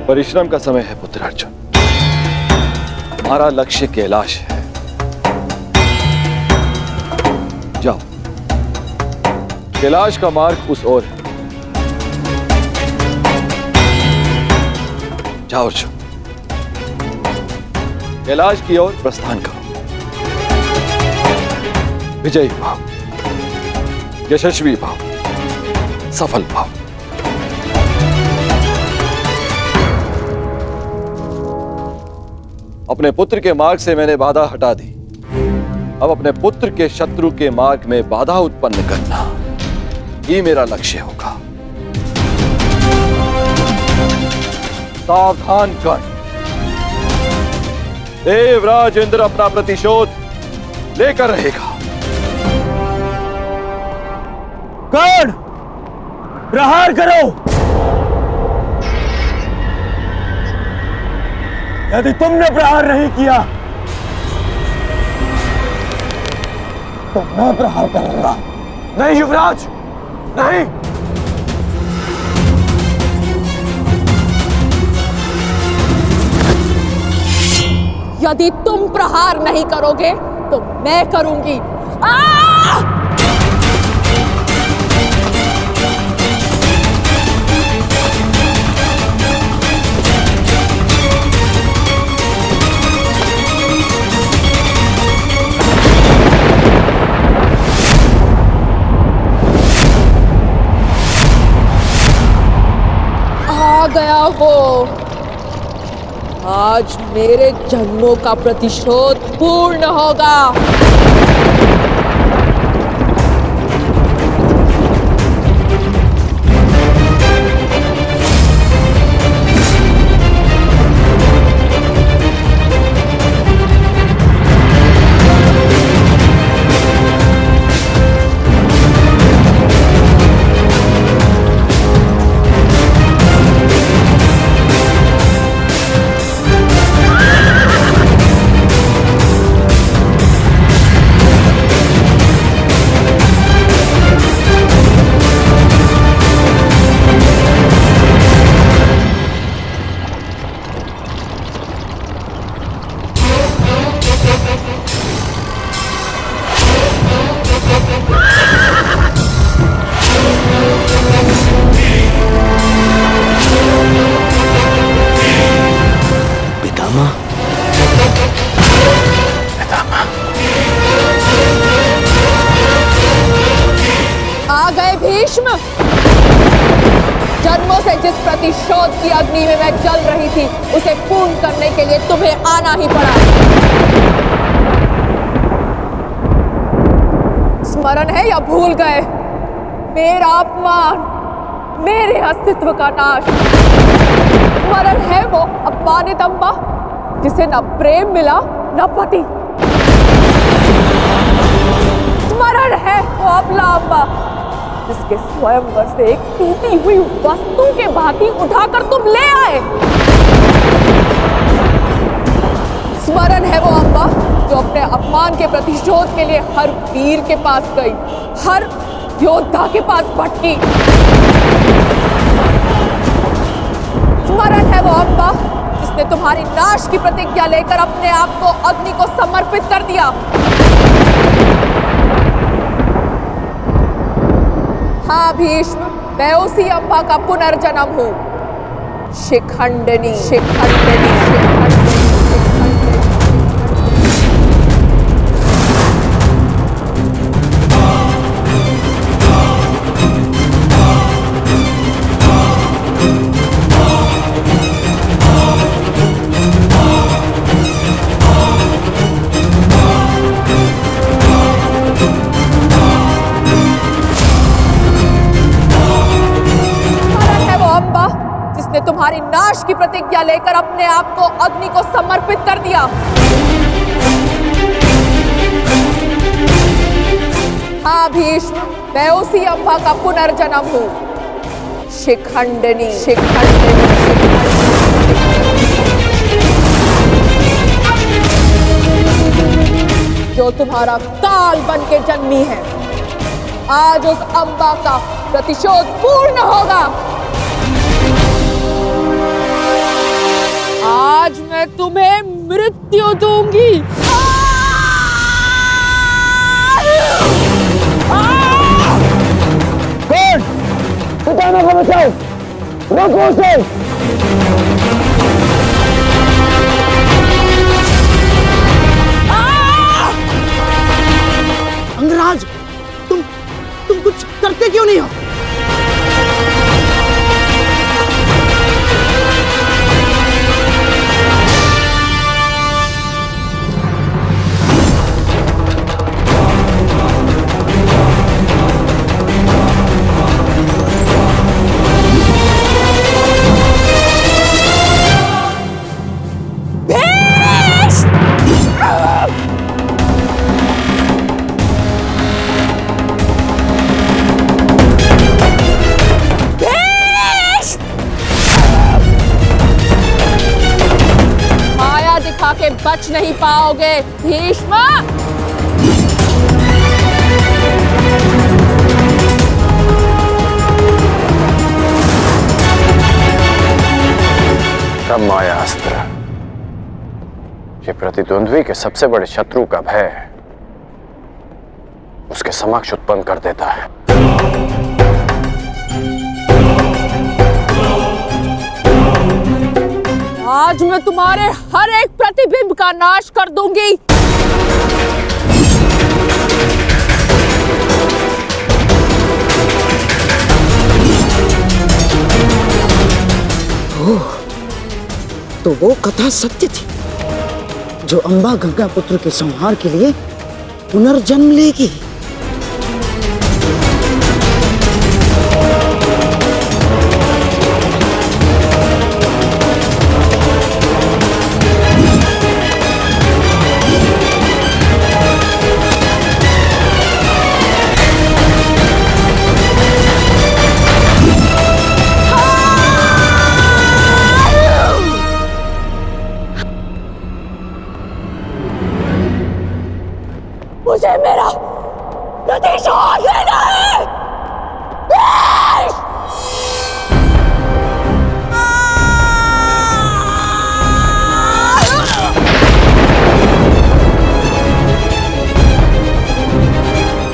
परिश्रम का समय है पुत्र अर्जुन। हमारा लक्ष्य कैलाश है। जाओ, कैलाश का मार्ग उस ओर है। जाओ अर्जुन, कैलाश की ओर प्रस्थान करो। विजयी भाव, यशस्वी भाव, सफल भाव। अपने पुत्र के मार्ग से मैंने बाधा हटा दी, अब अपने पुत्र के शत्रु के मार्ग में बाधा उत्पन्न करना ही मेरा लक्ष्य होगा। सावधान कर, देवराज इंद्र अपना प्रतिशोध लेकर रहेगा। कर्ण, प्रहार करो। यदि तुमने प्रहार नहीं किया तो मैं प्रहार करूंगा। नहीं युवराज, नहीं। यदि तुम प्रहार नहीं करोगे तो मैं करूंगी। गया वो, आज मेरे जन्मों का प्रतिशोध पूर्ण होगा। भीष्म, जन्मों से जिस प्रतिशोध की अग्नि में मैं जल रही थी उसे पूर्ण करने के लिए तुम्हें आना ही पड़ा। स्मरण है या भूल गए? मेरा अपमान, मेरे अस्तित्व का नाश। स्मरण है वो अपमानित अम्बा जिसे न प्रेम मिला न पति। स्मरण है वो अबला अम्बा जिसके स्वयंवर से एक टूटी हुई वस्तु के भांति उठाकर तुम ले आए। स्मरण है वो अम्बा जो अपने अपमान के प्रतिशोध के लिए हर वीर के पास गई, हर योद्धा के पास भटकी। स्मरण है वो अम्बा जिसने तुम्हारी नाश की प्रतिज्ञा लेकर अपने आप को अग्नि को समर्पित कर दिया। हाँ भीष्म, मैं उसी अम्बा का पुनर्जन्म हूं। शिखंडिनी, शिखंडिनी, शिखंडिनी। तुम्हारी नाश की प्रतिज्ञा लेकर अपने आप को अग्नि को समर्पित कर दिया। हाँ भीष्म, मैं उसी अम्बा का पुनर्जन्म हूं। शिखंडिनी, शिखंडिनी, शिखंडिनी। जो तुम्हारा काल बन के जन्मी है, आज उस अम्बा का प्रतिशोध पूर्ण होगा। आज मैं तुम्हें मृत्यु दूंगी। कौन? पितामह को बचाओ, रोको उसे। अंगराज, तुम कुछ करते क्यों नहीं हो? के बच नहीं पाओगे भीष्म। कब माया अस्त्र ये प्रतिद्वंद्वी के सबसे बड़े शत्रु का भय उसके समक्ष उत्पन्न कर देता है। आज मैं तुम्हारे हर एक प्रतिबिंब का नाश कर दूंगी। ओह, तो वो कथा सत्य थी जो अम्बा गंगा पुत्र के संहार के लिए पुनर्जन्म लेगी। मुझे मेरा प्रतिशोध लेना है।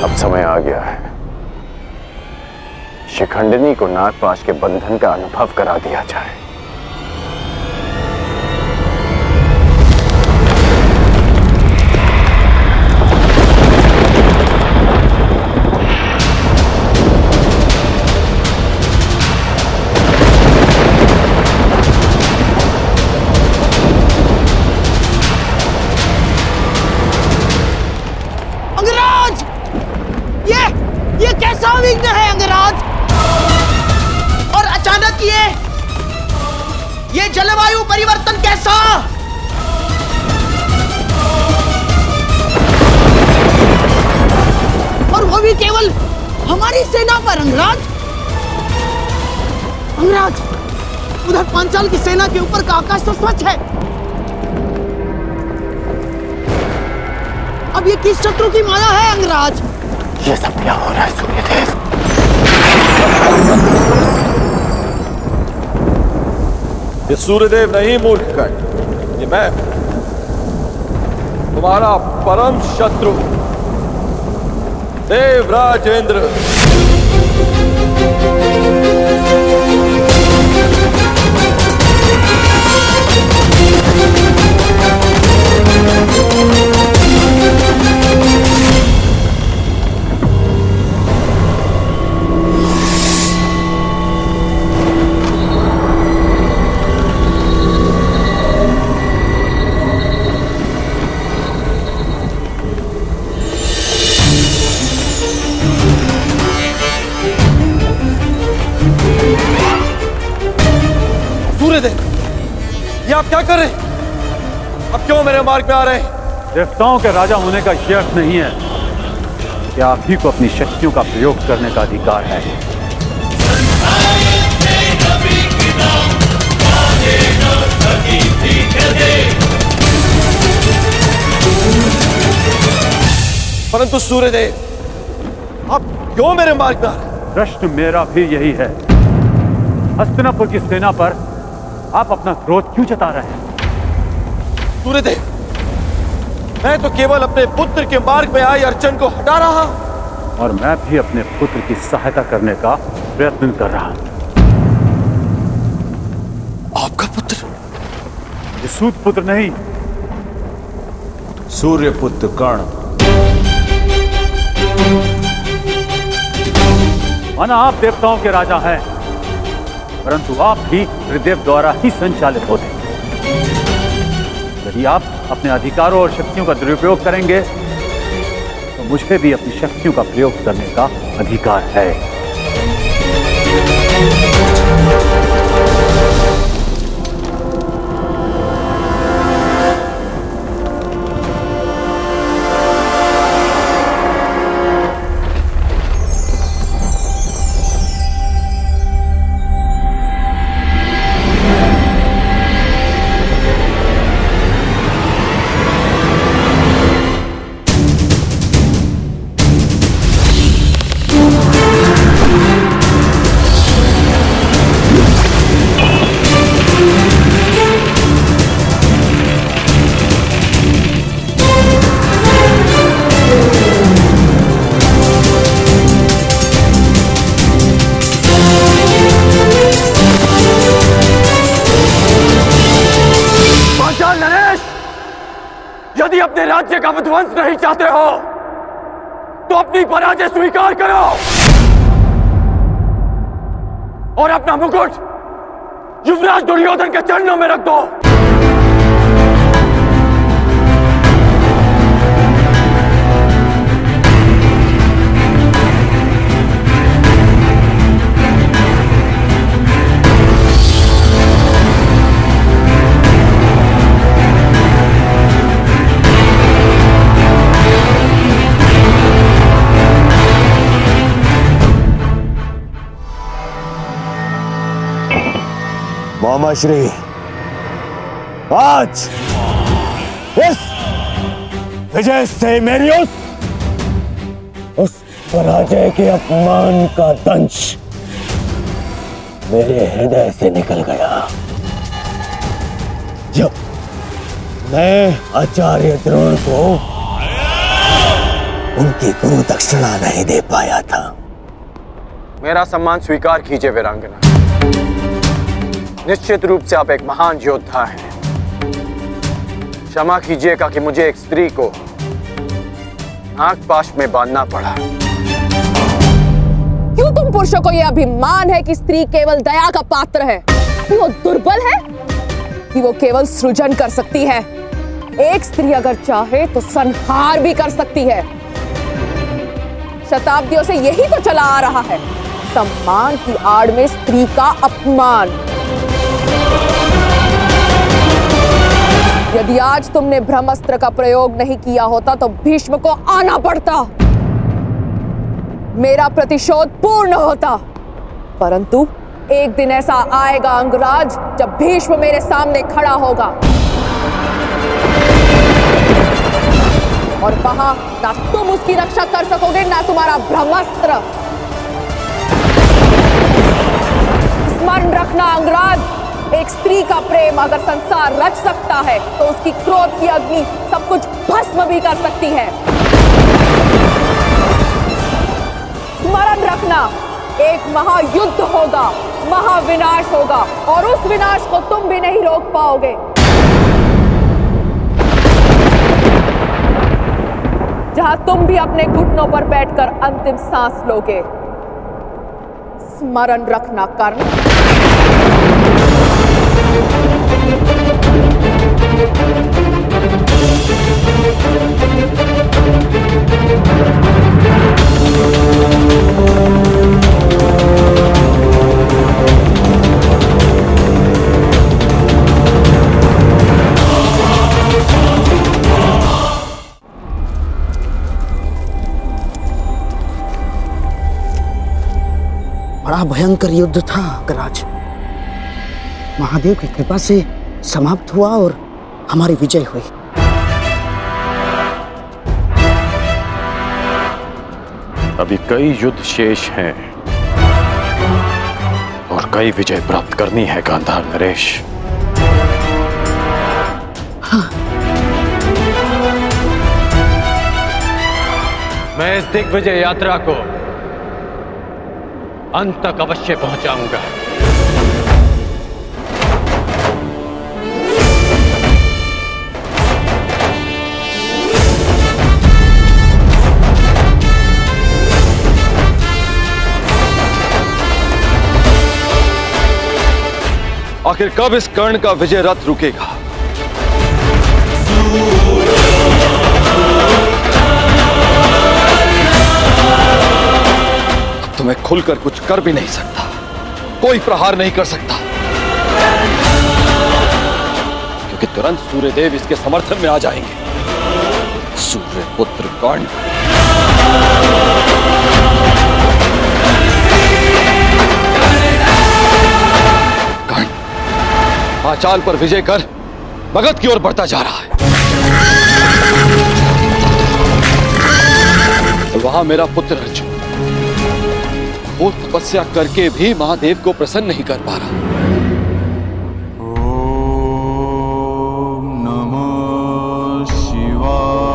अब समय आ गया है, शिखंडिनी को नागपाश के बंधन का अनुभव करा दिया जाए। जलवायु परिवर्तन कैसा? और वो भी केवल हमारी सेना पर। अंगराज, अंगराज, उधर पांचाल की सेना के ऊपर का आकाश तो स्वच्छ है। अब ये किस शत्रु की माया है अंगराज? ये सब क्या हो रहा है सूर्यदेव? ये सूर्यदेव नहीं मूर्खगण, ये मैं, तुम्हारा परम शत्रु देवराजेंद्र। ये आप क्या कर रहे हैं? अब क्यों मेरे मार्ग में आ रहे हैं? देवताओं के राजा होने का ये अर्थ नहीं है कि आप ही को अपनी शक्तियों का प्रयोग करने का अधिकार है। परंतु सूर्यदेव, आप क्यों मेरे मार्ग में आ रहे हैं? प्रश्न मेरा भी यही है। हस्तिनापुर की सेना पर आप अपना क्रोध क्यों जता रहे हैं? सूर्यदेव, मैं तो केवल अपने पुत्र के मार्ग में आई अड़चन को हटा रहा, और मैं भी अपने पुत्र की सहायता करने का प्रयत्न कर रहा हूं। आपका पुत्र? ये सूत पुत्र नहीं, सूर्य पुत्र कर्ण। माना आप देवताओं के राजा हैं, परंतु आप भी त्रिदेव द्वारा ही संचालित होते हैं। यदि आप अपने अधिकारों और शक्तियों का दुरुपयोग करेंगे तो मुझे भी अपनी शक्तियों का प्रयोग करने का अधिकार है। यदि अपने राज्य का विध्वंस नहीं चाहते हो तो अपनी पराजय स्वीकार करो और अपना मुकुट युवराज दुर्योधन के चरणों में रख दो। मामाश्री, आज इस विजय से मेरी उस पराजय के अपमान का दंश मेरे हृदय से निकल गया जब मैं आचार्य द्रोण को उनकी गुरु दक्षिणा नहीं दे पाया था। मेरा सम्मान स्वीकार कीजिए वीरांगना। निश्चित रूप से आप एक महान योद्धा हैं। क्षमा कीजिएगा कि मुझे एक स्त्री को नागपाश में बांधना पड़ा। क्यों तुम पुरुषों को यह अभिमान है कि स्त्री केवल दया का पात्र है? कि वो दुर्बल है? कि वो केवल सृजन कर सकती है? एक स्त्री अगर चाहे तो संहार भी कर सकती है। शताब्दियों से यही तो चला आ रहा है, सम्मान की आड़ में स्त्री का अपमान। यदि आज तुमने ब्रह्मास्त्र का प्रयोग नहीं किया होता तो भीष्म को आना पड़ता, मेरा प्रतिशोध पूर्ण होता। परंतु एक दिन ऐसा आएगा अंगराज जब भीष्म मेरे सामने खड़ा होगा और वहां ना तुम उसकी रक्षा कर सकोगे ना तुम्हारा ब्रह्मास्त्र। स्मरण रखना अंगराज, एक स्त्री का प्रेम अगर संसार रच सकता है तो उसकी क्रोध की अग्नि सब कुछ भस्म भी कर सकती है। स्मरण रखना, एक महायुद्ध होगा, महाविनाश होगा और उस विनाश को तुम भी नहीं रोक पाओगे। जहां तुम भी अपने घुटनों पर बैठकर अंतिम सांस लोगे। स्मरण रखना कर्ण। बड़ा भयंकर युद्ध था अंगराज। महादेव की कृपा से समाप्त हुआ और हमारी विजय हुई। अभी कई युद्ध शेष हैं और कई विजय प्राप्त करनी है गांधार नरेश। हाँ। मैं इस दिग्विजय यात्रा को अंत तक अवश्य पहुंचाऊंगा। आखिर कब इस कर्ण का विजय रथ रुकेगा? अब तो मैं खुलकर कुछ कर भी नहीं सकता, कोई प्रहार नहीं कर सकता, क्योंकि तुरंत सूर्यदेव इसके समर्थन में आ जाएंगे। सूर्य पुत्र कर्ण, पांचाल पर विजय कर मगध की ओर बढ़ता जा रहा है। और वहां मेरा पुत्र अर्जुन, वो तपस्या करके भी महादेव को प्रसन्न नहीं कर पा रहा। ओम नमः शिवाय।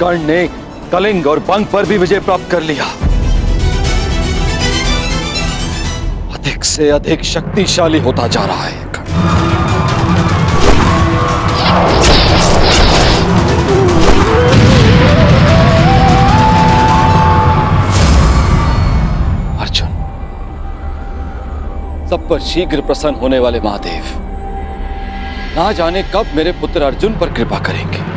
कर्ण ने कलिंग और बंग पर भी विजय प्राप्त कर लिया। अधिक से अधिक शक्तिशाली होता जा रहा है। अर्जुन, सब पर शीघ्र प्रसन्न होने वाले महादेव ना जाने कब मेरे पुत्र अर्जुन पर कृपा करेंगे।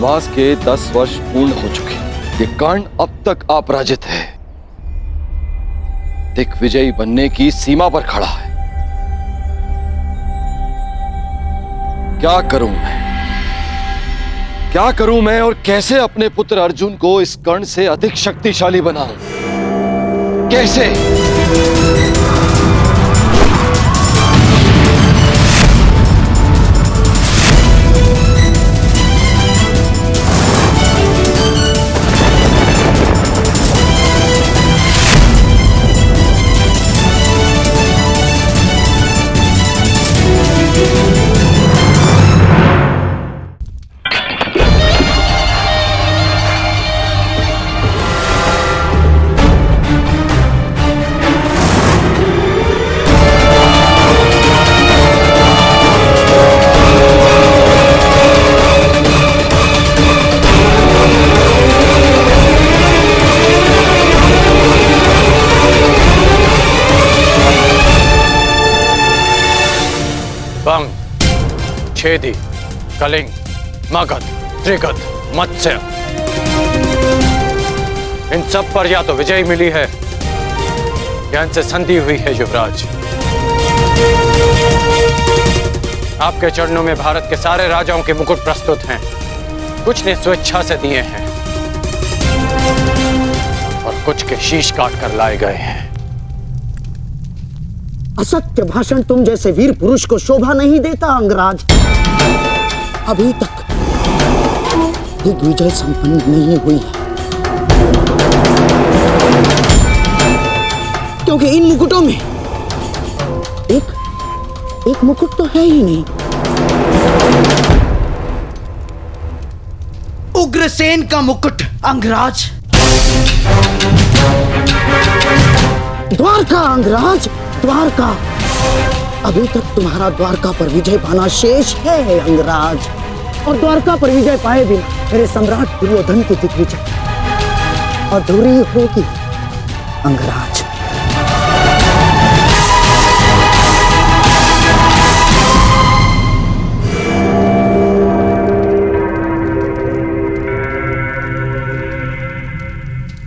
वनवास के 10 वर्ष पूर्ण हो चुके। ये कर्ण अब तक अपराजित है, दिग्विजयी बनने की सीमा पर खड़ा है। क्या करूं मैं और कैसे अपने पुत्र अर्जुन को इस कर्ण से अधिक शक्तिशाली बनाऊं? कैसे? छेदी, कलिंग, मगध, त्रिगद, मत्स्य, इन सब पर या तो विजय मिली है या इनसे संधि हुई है। युवराज, आपके चरणों में भारत के सारे राजाओं के मुकुट प्रस्तुत हैं। कुछ ने स्वेच्छा से दिए हैं और कुछ के शीश काट कर लाए गए हैं। असत्य भाषण तुम जैसे वीर पुरुष को शोभा नहीं देता अंगराज। अभी तक दिग्विजय संपन्न नहीं हुई है, क्योंकि इन मुकुटों में एक मुकुट तो है ही नहीं। उग्रसेन का मुकुट अंगराज। द्वारका अंगराज, द्वारका। अभी तक तुम्हारा द्वारका पर विजय पाना शेष है अंगराज, और द्वारका पर विजय पाए बिना मेरे सम्राट दुर्योधन की दिग्विजय अधूरी होगी अंगराज।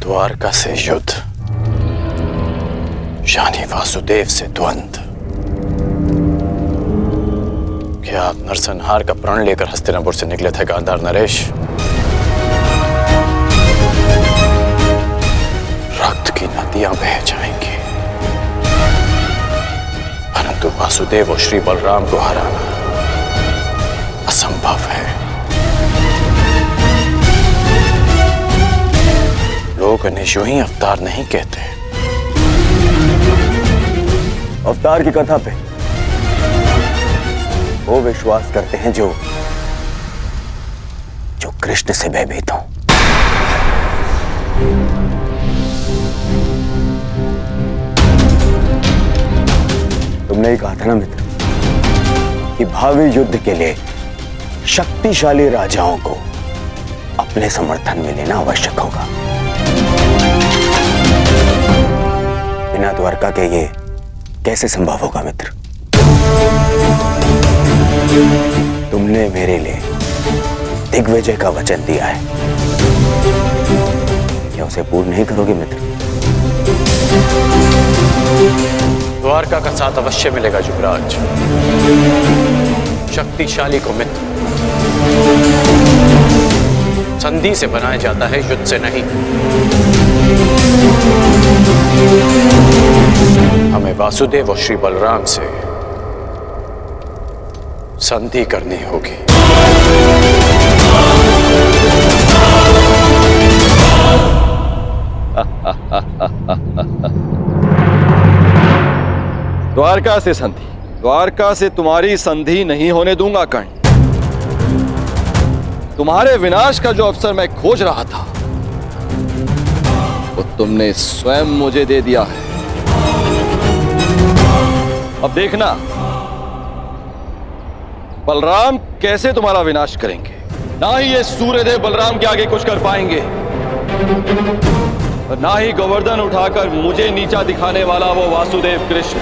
द्वारका से युद्ध यानी वासुदेव से द्वंद्व। क्या आप नरसंहार का प्रण लेकर हस्तिनापुर से निकले थे गांधार नरेश? रक्त की नदियां बह जाएंगी, परंतु वासुदेव और श्री बलराम को हराना असंभव है। लोग इन्हें यूं ही अवतार नहीं कहते। अवतार की कथा पे वो विश्वास करते हैं जो कृष्ण से भयभीत हो। तुमने ही कहा था ना मित्र कि भावी युद्ध के लिए शक्तिशाली राजाओं को अपने समर्थन में लेना आवश्यक होगा। बिना द्वारका के ये कैसे संभव होगा मित्र? तुमने मेरे लिए दिग्विजय का वचन दिया है, क्या उसे पूर्ण नहीं करोगे मित्र? द्वारका का साथ अवश्य मिलेगा युवराज। शक्तिशाली को मित्र संधि से बनाया जाता है, युद्ध से नहीं। हमें वासुदेव और श्री बलराम से संधि करनी होगी। द्वारका से संधि? द्वारका से तुम्हारी संधि नहीं होने दूंगा कर्ण। तुम्हारे विनाश का जो अवसर मैं खोज रहा था वो तुमने स्वयं मुझे दे दिया है। अब देखना बलराम कैसे तुम्हारा विनाश करेंगे। ना ही ये सूर्यदेव बलराम के आगे कुछ कर पाएंगे और ना ही गोवर्धन उठाकर मुझे नीचा दिखाने वाला वो वासुदेव कृष्ण